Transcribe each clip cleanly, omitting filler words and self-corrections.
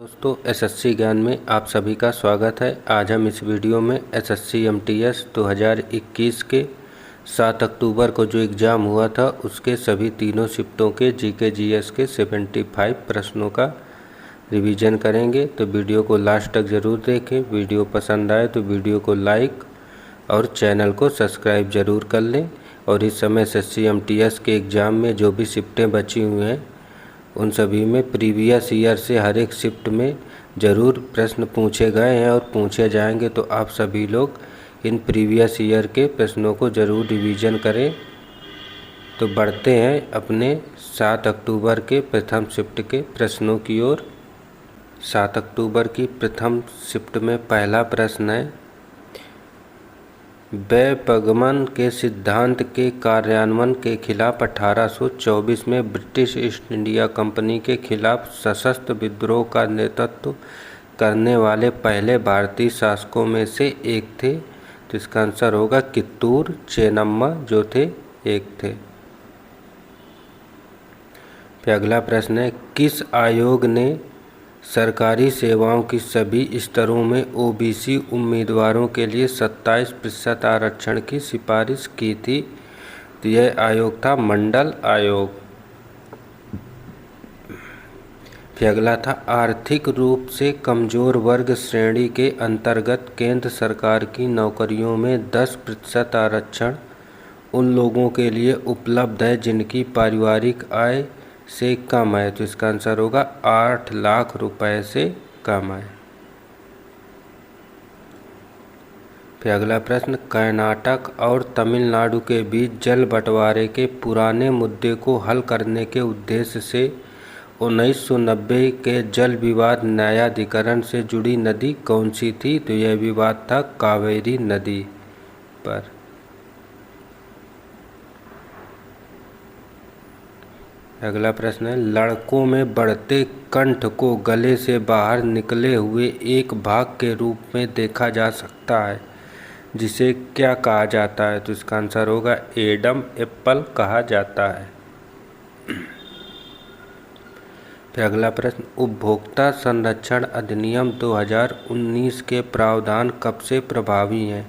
दोस्तों एसएससी ज्ञान में आप सभी का स्वागत है। आज हम इस वीडियो में एसएससी एमटीएस 2021 के 7 अक्टूबर को जो एग्ज़ाम हुआ था उसके सभी तीनों शिफ्टों के जीके जीएस के 75 प्रश्नों का रिवीजन करेंगे। तो वीडियो को लास्ट तक ज़रूर देखें। वीडियो पसंद आए तो वीडियो को लाइक और चैनल को सब्सक्राइब ज़रूर कर लें। और इस समय एसएससी एमटीएस के एग्ज़ाम में जो भी शिफ्टें बची हुई हैं उन सभी में प्रीवियस ईयर से हर एक शिफ्ट में ज़रूर प्रश्न पूछे गए हैं और पूछे जाएंगे। तो आप सभी लोग इन प्रीवियस ईयर के प्रश्नों को ज़रूर रिवीजन करें। तो बढ़ते हैं अपने 7 अक्टूबर के प्रथम शिफ्ट के प्रश्नों की ओर। 7 अक्टूबर की प्रथम शिफ्ट में पहला प्रश्न है, व्यपगमन के सिद्धांत के कार्यान्वयन के खिलाफ 1824 में ब्रिटिश ईस्ट इंडिया कंपनी के खिलाफ सशस्त्र विद्रोह का नेतृत्व करने वाले पहले भारतीय शासकों में से एक थे। तो इसका आंसर होगा कित्तूर चेन्नम्मा जो थे एक थे। फिर अगला प्रश्न है, किस आयोग ने सरकारी सेवाओं की सभी स्तरों में ओबीसी उम्मीदवारों के लिए 27% आरक्षण की सिफारिश की थी? तो यह आयोग था मंडल आयोग। फिर अगला था, आर्थिक रूप से कमज़ोर वर्ग श्रेणी के अंतर्गत केंद्र सरकार की नौकरियों में 10% आरक्षण उन लोगों के लिए उपलब्ध है जिनकी पारिवारिक आय से कम है। तो इसका आंसर होगा 8 लाख रुपए से कम है। फिर अगला प्रश्न, कर्नाटक और तमिलनाडु के बीच जल बंटवारे के पुराने मुद्दे को हल करने के उद्देश्य से 1990 के जल विवाद न्यायाधिकरण से जुड़ी नदी कौन सी थी? तो यह विवाद था कावेरी नदी पर। अगला प्रश्न है, लड़कों में बढ़ते कंठ को गले से बाहर निकले हुए एक भाग के रूप में देखा जा सकता है जिसे क्या कहा जाता है? तो इसका आंसर होगा एडम एप्पल कहा जाता है। फिर अगला प्रश्न, उपभोक्ता संरक्षण अधिनियम 2019 के प्रावधान कब से प्रभावी हैं?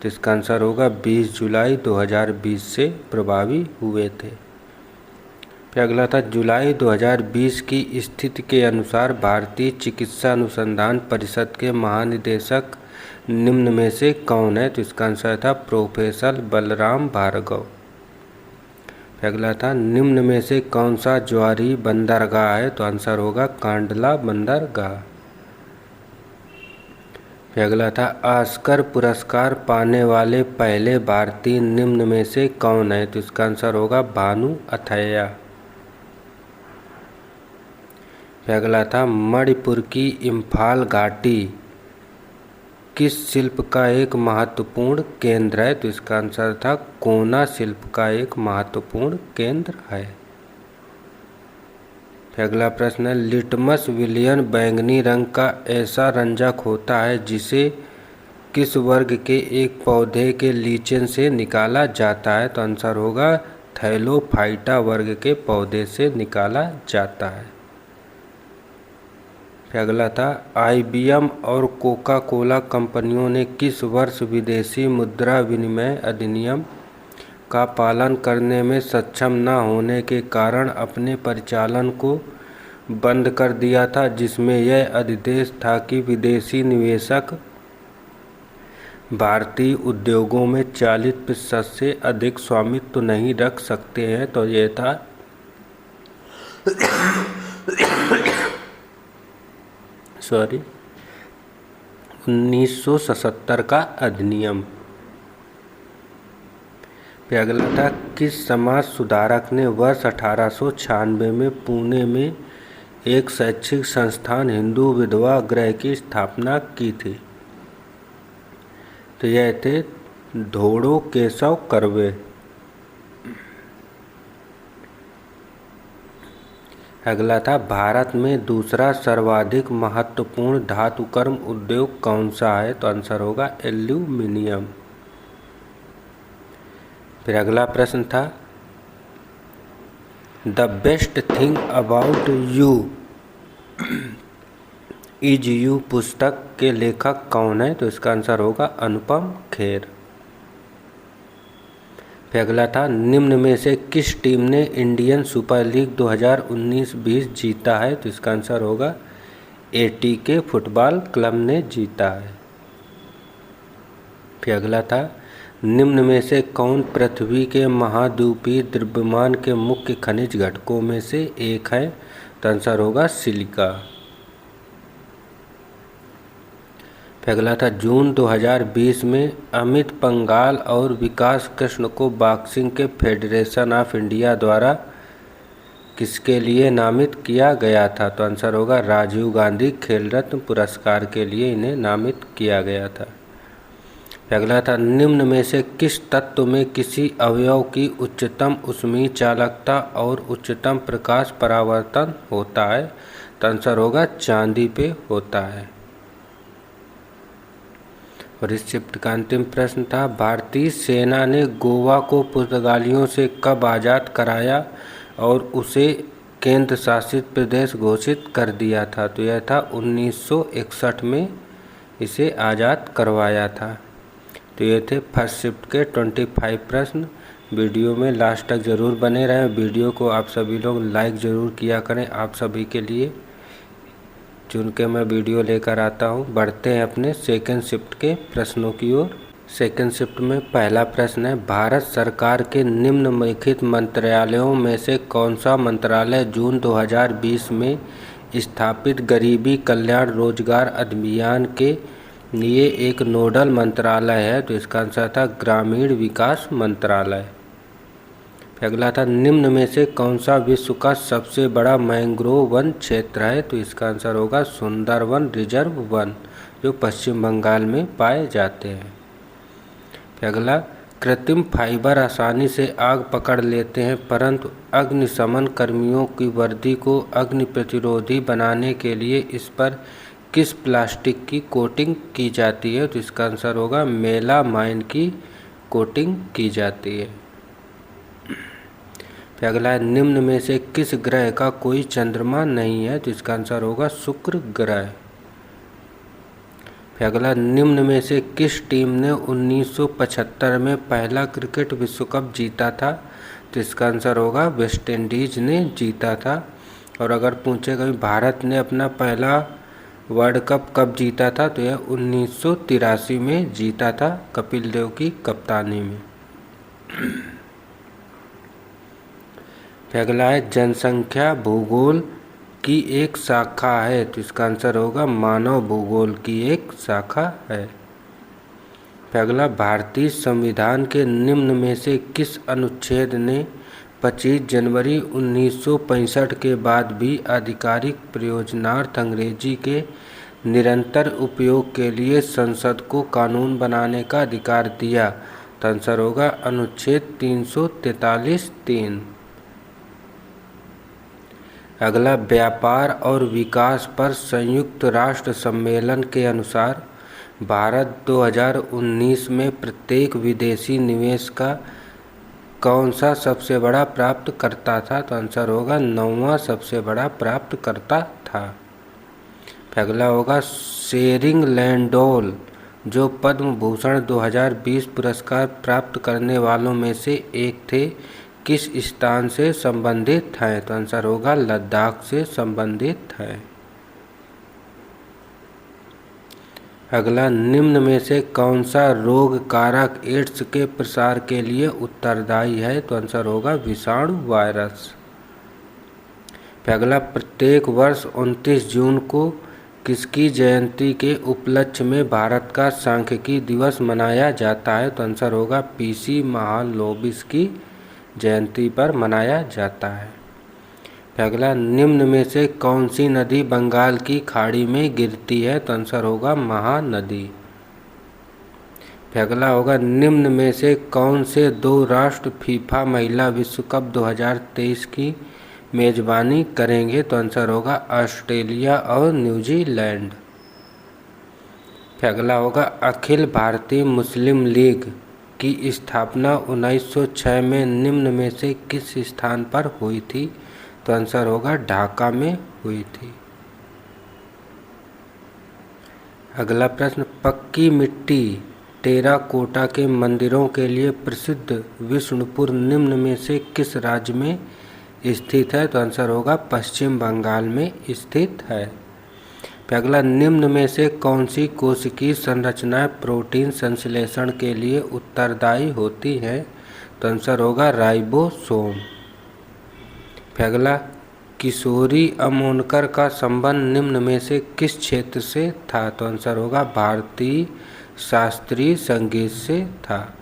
तो इसका आंसर होगा 20 जुलाई 2020 से प्रभावी हुए थे। फिर अगला था, जुलाई 2020 की स्थिति के अनुसार भारतीय चिकित्सा अनुसंधान परिषद के महानिदेशक निम्न में से कौन है? तो इसका आंसर था प्रोफेसर बलराम भार्गव। फिर अगला था, निम्न में से कौन सा ज्वारी बंदरगाह है? तो आंसर होगा कांडला बंदरगाह। फिर अगला था, ऑस्कर पुरस्कार पाने वाले पहले भारतीय निम्न में से कौन है? तो इसका आंसर होगा भानु अथैया। फिर अगला था, मणिपुर की इम्फाल घाटी किस शिल्प का एक महत्वपूर्ण केंद्र है? तो इसका आंसर था कोना शिल्प का एक महत्वपूर्ण केंद्र है। फिर अगला प्रश्न है, लिटमस विलयन बैंगनी रंग का ऐसा रंजक होता है जिसे किस वर्ग के एक पौधे के लीचेन से निकाला जाता है? तो आंसर होगा थैलोफाइटा वर्ग के पौधे से निकाला जाता है। फिर अगला था, आईबीएम और कोका कोला कंपनियों ने किस वर्ष विदेशी मुद्रा विनिमय अधिनियम का पालन करने में सक्षम न होने के कारण अपने परिचालन को बंद कर दिया था, जिसमें यह अधिदेश था कि विदेशी निवेशक भारतीय उद्योगों में 40% से अधिक स्वामित्व नहीं रख सकते हैं? तो यह था 1977 का अधिनियम। फिर अगला था, किस समाज सुधारक ने वर्ष 1896 में पुणे में एक शैक्षिक संस्थान हिंदू विधवा गृह की स्थापना की थी? तो यह थे धोड़ो केशव कर्वे। अगला था, भारत में दूसरा सर्वाधिक महत्वपूर्ण धातुकर्म उद्योग कौन सा है? तो आंसर होगा एल्यूमिनियम। फिर अगला प्रश्न था, the best thing about you is you पुस्तक के लेखक कौन है? तो इसका आंसर होगा अनुपम खेर। फिर अगला था, निम्न में से किस टीम ने इंडियन सुपर लीग 2019-20 जीता है? तो इसका आंसर होगा एटीके फुटबॉल क्लब ने जीता है। फिर अगला था, निम्न में से कौन पृथ्वी के महाद्वीपीय द्रव्यमान के मुख्य खनिज घटकों में से एक है? तो आंसर होगा सिलिका। फिर अगला था, जून 2020 में अमित पंघाल और विकास कृष्ण को बॉक्सिंग के फेडरेशन ऑफ इंडिया द्वारा किसके लिए नामित किया गया था? तो आंसर होगा राजीव गांधी खेल रत्न पुरस्कार के लिए इन्हें नामित किया गया था। फिर अगला था, निम्न में से किस तत्व में किसी अवयव की उच्चतम ऊष्मीय चालकता और उच्चतम प्रकाश परावर्तन होता है? तो आंसर होगा चांदी पे होता है। और इस चिप्ट का अंतिम प्रश्न था, भारतीय सेना ने गोवा को पुर्तगालियों से कब आज़ाद कराया और उसे केंद्र शासित प्रदेश घोषित कर दिया था? तो यह था 1961 में इसे आज़ाद करवाया था। तो ये थे फर्स्ट शिफ्ट के 25 प्रश्न। वीडियो में लास्ट तक ज़रूर बने रहें। वीडियो को आप सभी लोग लाइक ज़रूर किया करें। आप सभी के लिए चुन के मैं वीडियो लेकर आता हूँ। बढ़ते हैं अपने सेकंड शिफ्ट के प्रश्नों की ओर। सेकंड शिफ्ट में पहला प्रश्न है, भारत सरकार के निम्नलिखित मंत्रालयों में से कौन सा मंत्रालय जून 2020 में स्थापित गरीबी कल्याण रोजगार अभियान के लिए एक नोडल मंत्रालय है? तो इसका आंसर था ग्रामीण विकास मंत्रालय। अगला था, निम्न में से कौन सा विश्व का सबसे बड़ा मैंग्रोव वन क्षेत्र है? तो इसका आंसर होगा सुंदरवन रिजर्व वन, जो पश्चिम बंगाल में पाए जाते हैं। अगला, कृत्रिम फाइबर आसानी से आग पकड़ लेते हैं, परंतु अग्निशमन कर्मियों की वर्दी को अग्नि प्रतिरोधी बनाने के लिए इस पर किस प्लास्टिक की कोटिंग की जाती है? तो इसका आंसर होगा मेलामाइन की कोटिंग की जाती है। फिर अगला है, निम्न में से किस ग्रह का कोई चंद्रमा नहीं है? तो इसका आंसर होगा शुक्र ग्रह। फिर अगला, निम्न में से किस टीम ने 1975 में पहला क्रिकेट विश्व कप जीता था? तो इसका आंसर होगा वेस्ट इंडीज ने जीता था। और अगर पूछे कभी भारत ने अपना पहला वर्ल्ड कप कब जीता था? तो यह 1983 में जीता था, कपिल देव की कप्तानी में। अगला है, जनसंख्या भूगोल की एक शाखा है? तो इसका आंसर होगा मानव भूगोल की एक शाखा है। अगला, भारतीय संविधान के निम्न में से किस अनुच्छेद ने 25 जनवरी 1965 के बाद भी आधिकारिक प्रयोजनार्थ अंग्रेजी के निरंतर उपयोग के लिए संसद को कानून बनाने का अधिकार दिया? तो आंसर होगा अनुच्छेद 343(3). अगला, व्यापार और विकास पर संयुक्त राष्ट्र सम्मेलन के अनुसार भारत 2019 में प्रत्येक विदेशी निवेश का कौन सा सबसे बड़ा प्राप्तकर्ता था? तो आंसर होगा 9वां सबसे बड़ा प्राप्तकर्ता था। अगला होगा, शेरिंग लैंडोल जो पद्म भूषण 2020 पुरस्कार प्राप्त करने वालों में से एक थे, किस स्थान से संबंधित हैं? तो आंसर होगा लद्दाख से संबंधित है। अगला, निम्न में से कौन सा रोग कारक एड्स के प्रसार के लिए उत्तरदायी है? तो आंसर होगा विषाणु वायरस। अगला, प्रत्येक वर्ष 29 जून को किसकी जयंती के उपलक्ष्य में भारत का सांख्यिकी दिवस मनाया जाता है? तो आंसर होगा पीसी महालनोबिस की जयंती पर मनाया जाता है। अगला, निम्न में से कौन सी नदी बंगाल की खाड़ी में गिरती है? तो आंसर होगा महानदी। अगला होगा, निम्न में से कौन से दो राष्ट्र फीफा महिला विश्व कप 2023 की मेजबानी करेंगे? तो आंसर होगा ऑस्ट्रेलिया और न्यूजीलैंड। अगला होगा, अखिल भारतीय मुस्लिम लीग की स्थापना 1906 में निम्न में से किस स्थान पर हुई थी? तो आंसर होगा ढाका में हुई थी। अगला प्रश्न, पक्की मिट्टी टेराकोटा के मंदिरों के लिए प्रसिद्ध विष्णुपुर निम्न में से किस राज्य में स्थित है? तो आंसर होगा पश्चिम बंगाल में स्थित है। अगला, निम्न में से कौन सी कोशिकीय संरचनाएं प्रोटीन संश्लेषण के लिए उत्तरदायी होती हैं? तो आंसर होगा राइबोसोम। अगला, किशोरी अमोनकर का संबंध निम्न में से किस क्षेत्र से था? तो आंसर होगा भारतीय शास्त्रीय संगीत से था।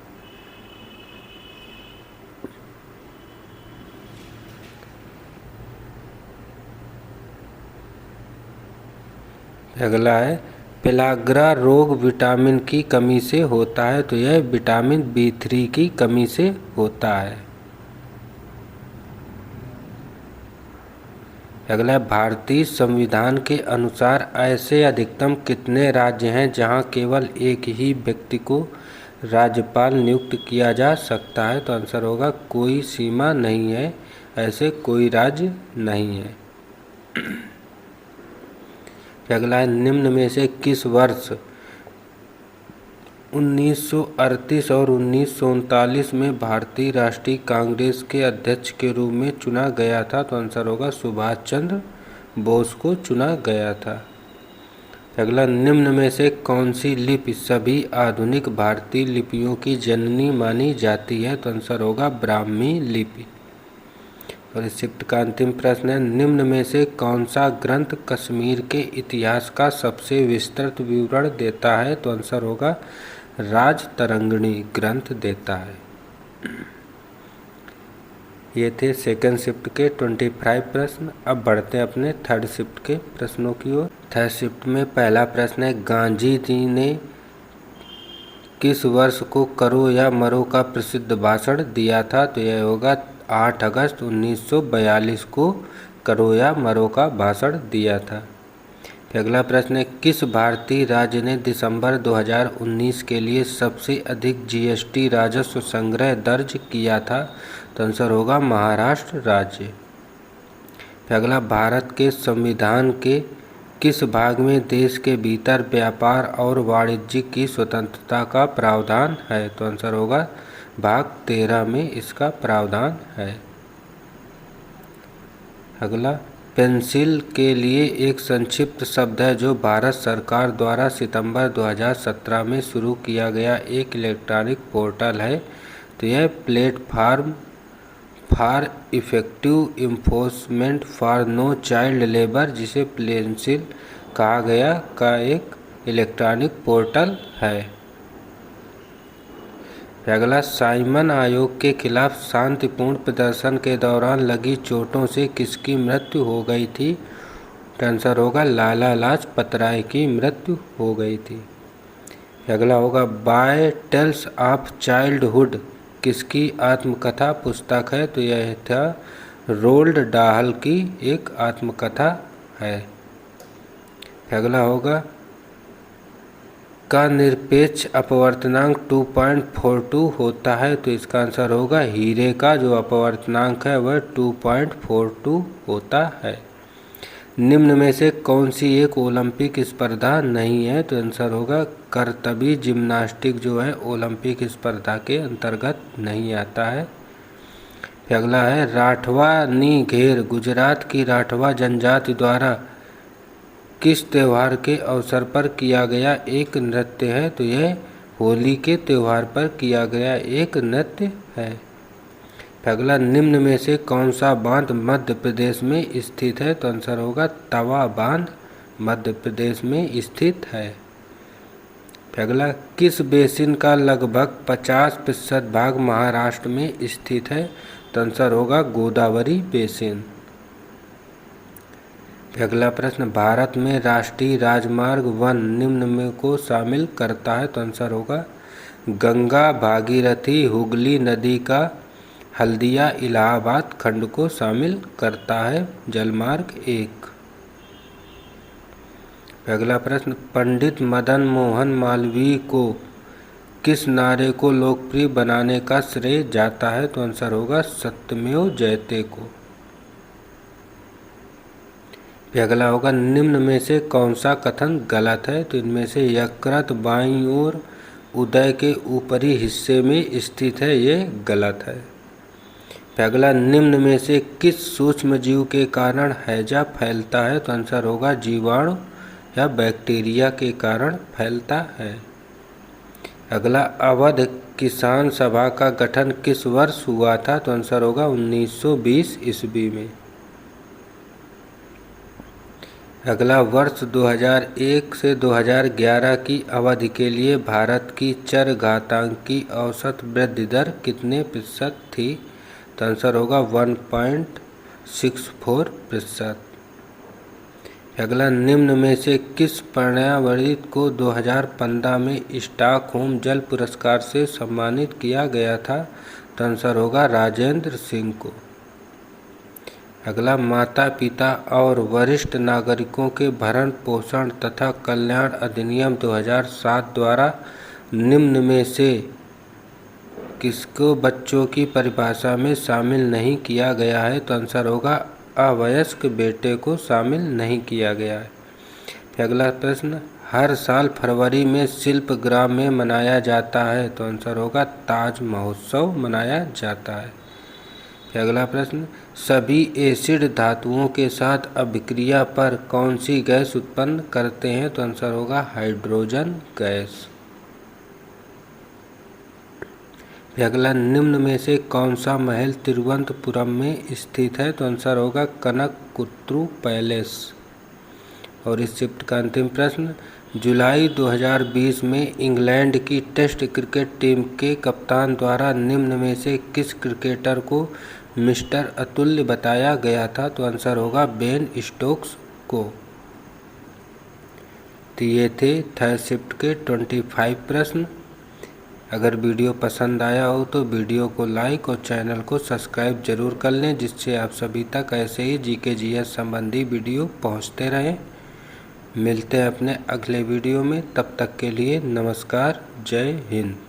अगला है, पेलाग्रा रोग विटामिन की कमी से होता है? तो यह विटामिन B3 की कमी से होता है। अगला है, भारतीय संविधान के अनुसार ऐसे अधिकतम कितने राज्य हैं जहां केवल एक ही व्यक्ति को राज्यपाल नियुक्त किया जा सकता है? तो आंसर होगा कोई सीमा नहीं है, ऐसे कोई राज्य नहीं है। अगला है, निम्न में से किस वर्ष 1938 और 1939 में भारतीय राष्ट्रीय कांग्रेस के अध्यक्ष के रूप में चुना गया था? तो आंसर होगा सुभाष चंद्र बोस को चुना गया था। अगला, निम्न में से कौन सी लिपि सभी आधुनिक भारतीय लिपियों की जननी मानी जाती है? तो आंसर होगा ब्राह्मी लिपि। और इस शिफ्ट का अंतिम प्रश्न है, निम्न में से कौन सा ग्रंथ कश्मीर के इतिहास का सबसे विस्तृत विवरण देता है? तो आंसर होगा राजतरंगिणी ग्रंथ देता है। ये थे सेकंड शिफ्ट के 25 प्रश्न। अब बढ़ते हैं अपने थर्ड शिफ्ट के प्रश्नों की ओर। थर्ड शिफ्ट में पहला प्रश्न है, गांधी जी ने किस वर्ष को करो या मरो का प्रसिद्ध भाषण दिया था? तो यह होगा 8 अगस्त 1942 को करो या मरो का भाषण दिया था। अगला प्रश्न है, किस भारतीय राज्य ने दिसंबर 2019 के लिए सबसे अधिक GST राजस्व संग्रह दर्ज किया था? तो आंसर होगा महाराष्ट्र राज्य। अगला, भारत के संविधान के किस भाग में देश के भीतर व्यापार और वाणिज्य की स्वतंत्रता का प्रावधान है? तो आंसर होगा भाग 13 में इसका प्रावधान है। अगला, पेंसिल के लिए एक संक्षिप्त शब्द है जो भारत सरकार द्वारा सितंबर 2017 में शुरू किया गया एक इलेक्ट्रॉनिक पोर्टल है। तो यह platform for effective enforcement for no child labour, जिसे पेंसिल कहा गया, का एक इलेक्ट्रॉनिक पोर्टल है। अगला, साइमन आयोग के खिलाफ शांतिपूर्ण प्रदर्शन के दौरान लगी चोटों से किसकी मृत्यु हो गई थी? आंसर होगा लाला लाजपत राय की मृत्यु हो गई थी। अगला होगा, बाय टेल्स ऑफ चाइल्डहुड किसकी आत्मकथा पुस्तक है? तो यह था रोल्ड डाहल की एक आत्मकथा है। अगला होगा, का निरपेक्ष अपवर्तनांक 2.42 होता है? तो इसका आंसर होगा हीरे का जो अपवर्तनांक है वह 2.42 होता है। निम्न में से कौन सी एक ओलंपिक स्पर्धा नहीं है? तो आंसर होगा करतबी जिम्नास्टिक जो है ओलंपिक स्पर्धा के अंतर्गत नहीं आता है। अगला है, राठवा नी घेर गुजरात की राठवा जनजाति द्वारा किस त्यौहार के अवसर पर किया गया एक नृत्य है? तो यह होली के त्यौहार पर किया गया एक नृत्य है। अगला, निम्न में से कौन सा बांध मध्य प्रदेश में स्थित है? तो आंसर होगा तवा बांध मध्य प्रदेश में स्थित है। अगला, किस बेसिन का लगभग 50% भाग महाराष्ट्र में स्थित है? तो आंसर होगा गोदावरी बेसिन। अगला प्रश्न, भारत में राष्ट्रीय राजमार्ग 1 निम्न में को शामिल करता है? तो आंसर होगा गंगा भागीरथी हुगली नदी का हल्दिया इलाहाबाद खंड को शामिल करता है जलमार्ग 1। अगला प्रश्न, पंडित मदन मोहन मालवीय को किस नारे को लोकप्रिय बनाने का श्रेय जाता है? तो आंसर होगा सत्यमेव जयते को। फिर अगला होगा निम्न में से कौन सा कथन गलत है। तो इनमें से यकृत बाईं ओर उदय के ऊपरी हिस्से में स्थित है, ये गलत है। फिर अगला निम्न में से किस सूक्ष्म जीव के कारण हैजा फैलता है। तो आंसर होगा जीवाणु या बैक्टीरिया के कारण फैलता है। अगला अवध किसान सभा का गठन किस वर्ष हुआ था। तो आंसर होगा 1920 ईस्वी में। अगला वर्ष 2001 से 2011 की अवधि के लिए भारत की चरघातांक की औसत वृद्धि दर कितने प्रतिशत थी। तो आंसर होगा 1.64%। अगला निम्न में से किस पर्यावरणविद को 2015 में स्टॉकहोम जल पुरस्कार से सम्मानित किया गया था। तो आंसर होगा राजेंद्र सिंह को। अगला माता पिता और वरिष्ठ नागरिकों के भरण पोषण तथा कल्याण अधिनियम 2007 द्वारा निम्न में से किसको बच्चों की परिभाषा में शामिल नहीं किया गया है। तो आंसर होगा अवयस्क बेटे को शामिल नहीं किया गया है। फिर अगला प्रश्न हर साल फरवरी में शिल्प ग्राम में मनाया जाता है। तो आंसर होगा ताज महोत्सव मनाया जाता है। फिर अगला प्रश्न सभी एसिड धातुओं के साथ अभिक्रिया पर कौन सी गैस उत्पन्न करते हैं। तो आंसर होगा हाइड्रोजन गैस। फिर अगला निम्न में से कौन सा महल तिरुवनंतपुरम में स्थित है। तो आंसर होगा कनककुट्टू पैलेस। और इस शिफ्ट का अंतिम प्रश्न जुलाई 2020 में इंग्लैंड की टेस्ट क्रिकेट टीम के कप्तान द्वारा निम्न में से किस क्रिकेटर को मिस्टर अतुल्य बताया गया था। तो आंसर होगा बेन स्टोक्स को। तो ये थे थर्ड शिफ्ट के 25 प्रश्न। अगर वीडियो पसंद आया हो तो वीडियो को लाइक और चैनल को सब्सक्राइब जरूर कर लें, जिससे आप सभी तक ऐसे ही जीके जीएस संबंधी वीडियो पहुंचते रहें। मिलते हैं अपने अगले वीडियो में, तब तक के लिए नमस्कार, जय हिंद।